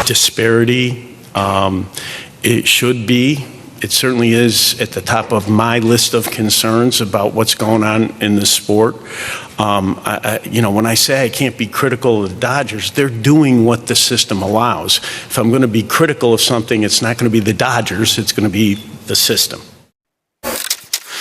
disparity. It should be. It certainly is at the top of my list of concerns about what's going on in the sport. When I say I can't be critical of the Dodgers, they're doing what the system allows. If I'm going to be critical of something, it's not going to be the Dodgers, it's going to be the system.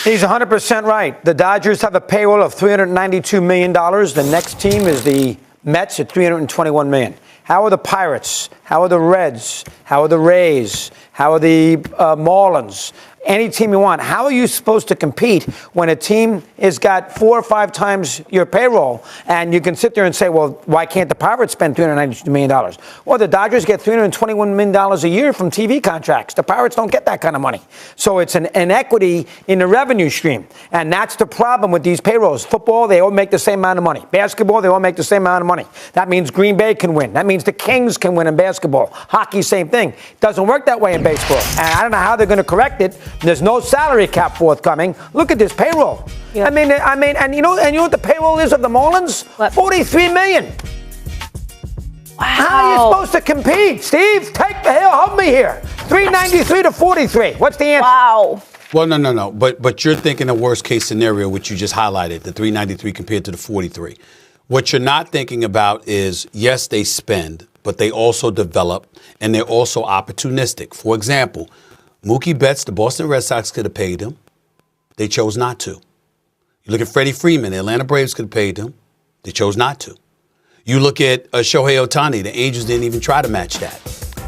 He's 100% right. The Dodgers have a payroll of $392 million. The next team is the Mets at $321 million. How are the Pirates? How are the Reds? How are the Rays? How are the Marlins? Any team you want. How are you supposed to compete when a team has got 4 or 5 times your payroll? And you can sit there and say, well, why can't the Pirates spend $392 million? Well, the Dodgers get $321 million a year from TV contracts. The Pirates don't get that kind of money. So it's an inequity in the revenue stream. And that's the problem with these payrolls. Football, they all make the same amount of money. Basketball, they all make the same amount of money. That means Green Bay can win. That means the Kings can win in basketball. Hockey, same thing. It doesn't work that way in baseball. And I don't know how they're going to correct it. There's no salary cap forthcoming. Look at this payroll. Yeah. I mean, and you know what the payroll is of the Marlins? What? $43 million. Wow. How are you supposed to compete? Steve, take the hell, help me here. 393 to 43. What's the answer? Wow. Well, no. But you're thinking the worst case scenario, which you just highlighted, the 393 compared to the 43. What you're not thinking about is, yes, they spend, but they also develop, and they're also opportunistic. For example, Mookie Betts, the Boston Red Sox could have paid him. They chose not to. You look at Freddie Freeman, the Atlanta Braves could have paid him. They chose not to. You look at Shohei Ohtani, the Angels didn't even try to match that.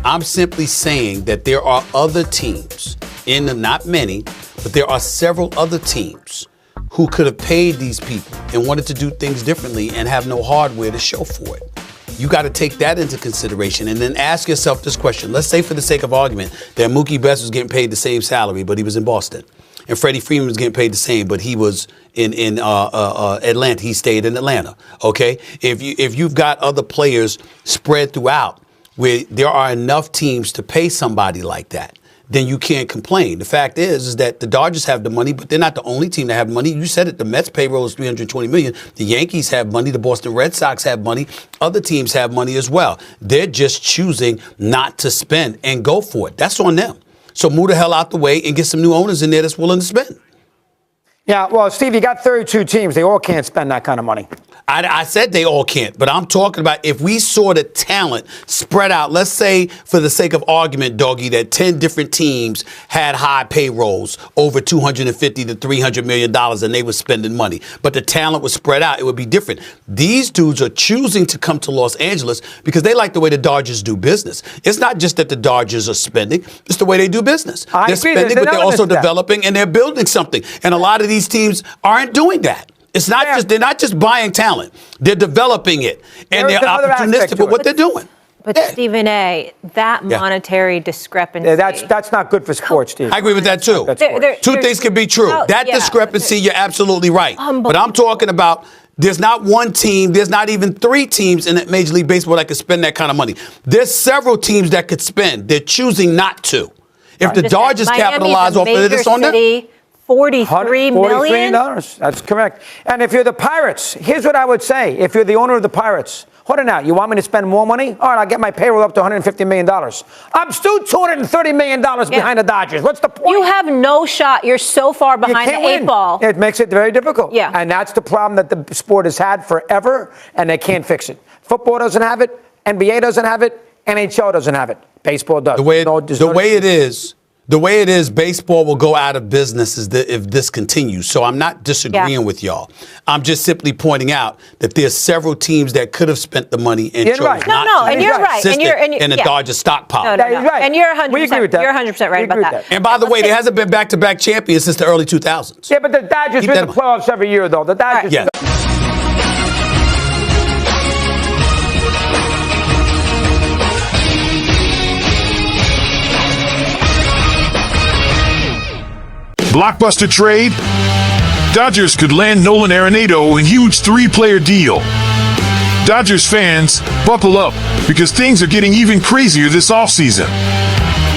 I'm simply saying that there are other teams, not many, but there are several other teams who could have paid these people and wanted to do things differently and have no hardware to show for it. You got to take that into consideration and then ask yourself this question. Let's say, for the sake of argument, that Mookie Betts was getting paid the same salary, but he was in Boston. And Freddie Freeman was getting paid the same, but he was in Atlanta. He stayed in Atlanta. Okay? If you've got other players spread throughout where there are enough teams to pay somebody like that, then you can't complain. The fact is that the Dodgers have the money, but they're not the only team that have money. You said it. The Mets payroll is $320 million. The Yankees have money. The Boston Red Sox have money. Other teams have money as well. They're just choosing not to spend and go for it. That's on them. So move the hell out the way and get some new owners in there that's willing to spend. Yeah, well, Steve, you got 32 teams. They all can't spend that kind of money. I said they all can't, but I'm talking about if we saw the talent spread out. Let's say, for the sake of argument, Doggy, that 10 different teams had high payrolls, over $250 to $300 million, and they were spending money. But the talent was spread out. It would be different. These dudes are choosing to come to Los Angeles because they like the way the Dodgers do business. It's not just that the Dodgers are spending. It's the way they do business. They're spending, but they're also developing, and they're building something. And a lot of these teams aren't doing that. It's not they're not just buying talent. They're developing it. And they're opportunistic with what they're doing. But Stephen A., that monetary discrepancy. That's not good for sports, Steve. I agree with that, too. Two things can be true. That discrepancy, you're absolutely right. But I'm talking about there's not one team, there's not even 3 teams in Major League Baseball that could spend that kind of money. There's several teams that could spend. They're choosing not to. If the Dodgers capitalize off of it, it's on them. $43 million? That's correct. And if you're the Pirates, here's what I would say. If you're the owner of the Pirates, hold it out. You want me to spend more money? All right, I'll get my payroll up to $150 million. I'm still $230 million behind the Dodgers. What's the point? You have no shot. You're so far behind the 8 ball. It makes it very difficult. Yeah. And that's the problem that the sport has had forever, and they can't fix it. Football doesn't have it. NBA doesn't have it. NHL doesn't have it. Baseball does. The way it is, baseball will go out of business if this continues. So I'm not disagreeing with y'all. I'm just simply pointing out that there's several teams that could have spent the money and chose not to. No, and you're right. And the Dodgers stockpile. No. And you're 100% right about that. And by the way, there hasn't been back-to-back champions since the early 2000s. Yeah, but the Dodgers win the playoffs every year, though. The Dodgers. Yeah. Blockbuster trade? Dodgers could land Nolan Arenado a huge 3-player deal. Dodgers fans, buckle up, because things are getting even crazier this offseason.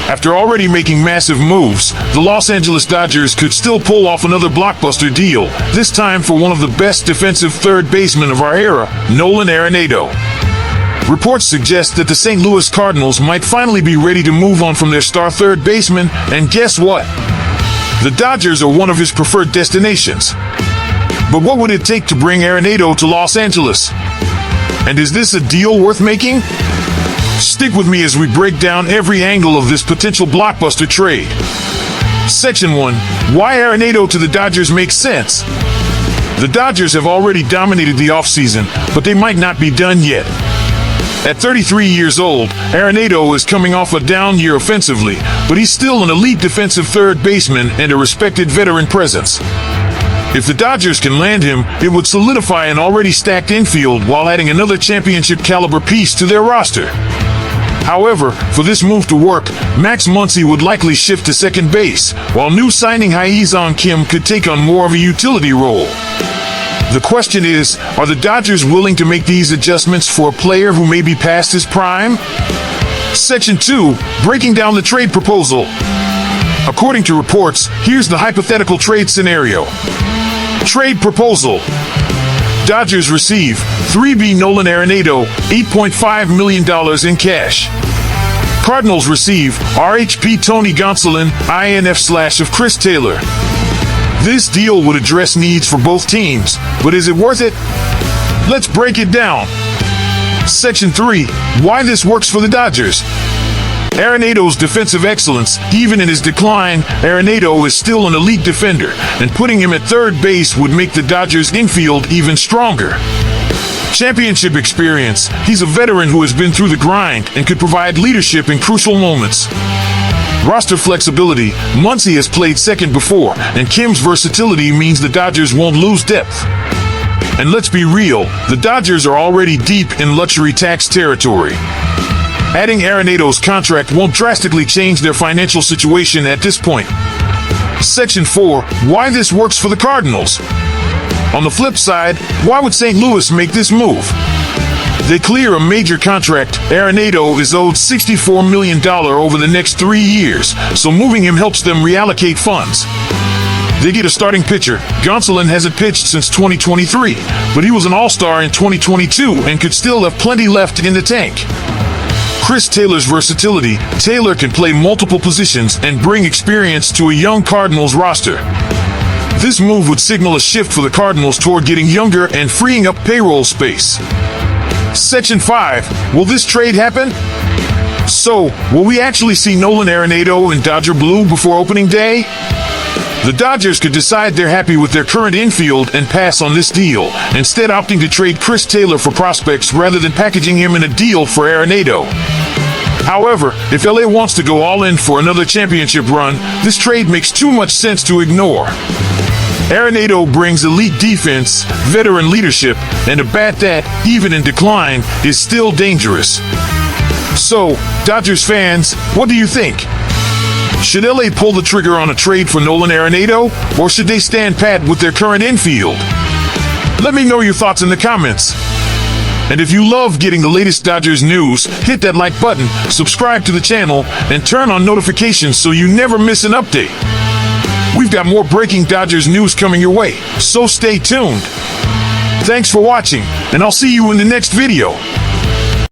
After already making massive moves, the Los Angeles Dodgers could still pull off another blockbuster deal, this time for one of the best defensive third basemen of our era, Nolan Arenado. reports suggest that the St. Louis Cardinals might finally be ready to move on from their star third baseman, and guess what? The Dodgers are one of his preferred destinations. But what would it take to bring Arenado to Los Angeles? And is this a deal worth making? Stick with me as we break down every angle of this potential blockbuster trade. Section 1. Why Arenado to the Dodgers makes sense. The Dodgers have already dominated the offseason, but they might not be done yet. At 33 years old, Arenado is coming off a down year offensively, but he's still an elite defensive third baseman and a respected veteran presence. If the Dodgers can land him, it would solidify an already stacked infield while adding another championship-caliber piece to their roster. However, for this move to work, Max Muncy would likely shift to second base, while new signing Hye-Sung Kim could take on more of a utility role. The question is, are the Dodgers willing to make these adjustments for a player who may be past his prime? Section 2, breaking down the trade proposal. According to reports, here's the hypothetical trade scenario. Trade proposal. Dodgers receive 3B Nolan Arenado, $8.5 million in cash. Cardinals receive RHP Tony Gonsolin, INF/ of Chris Taylor. This deal would address needs for both teams, but is it worth it? Let's break it down. Section 3, why this works for the Dodgers. Arenado's defensive excellence, even in his decline, Arenado is still an elite defender, and putting him at third base would make the Dodgers' infield even stronger. Championship experience, he's a veteran who has been through the grind and could provide leadership in crucial moments. Roster flexibility, Muncy has played second before, and Kim's versatility means the Dodgers won't lose depth. And let's be real, the Dodgers are already deep in luxury tax territory. Adding Arenado's contract won't drastically change their financial situation at this point. Section 4, why this works for the Cardinals. On the flip side, why would St. Louis make this move? They clear a major contract. Arenado is owed $64 million over the next 3 years, so moving him helps them reallocate funds. They get a starting pitcher. Gonsolin hasn't pitched since 2023, but he was an all-star in 2022 and could still have plenty left in the tank. Chris Taylor's versatility. Taylor can play multiple positions and bring experience to a young Cardinals roster. This move would signal a shift for the Cardinals toward getting younger and freeing up payroll space. Section 5. Will this trade happen? So, will we actually see Nolan Arenado in Dodger blue before opening day? The Dodgers could decide they're happy with their current infield and pass on this deal, instead opting to trade Chris Taylor for prospects rather than packaging him in a deal for Arenado. However, if LA wants to go all in for another championship run, this trade makes too much sense to ignore. Arenado brings elite defense, veteran leadership, and a bat that, even in decline, is still dangerous. So, Dodgers fans, what do you think? Should LA pull the trigger on a trade for Nolan Arenado, or should they stand pat with their current infield? Let me know your thoughts in the comments. And if you love getting the latest Dodgers news, hit that like button, subscribe to the channel, and turn on notifications so you never miss an update. We've got more breaking Dodgers news coming your way, so stay tuned. Thanks for watching, and I'll see you in the next video.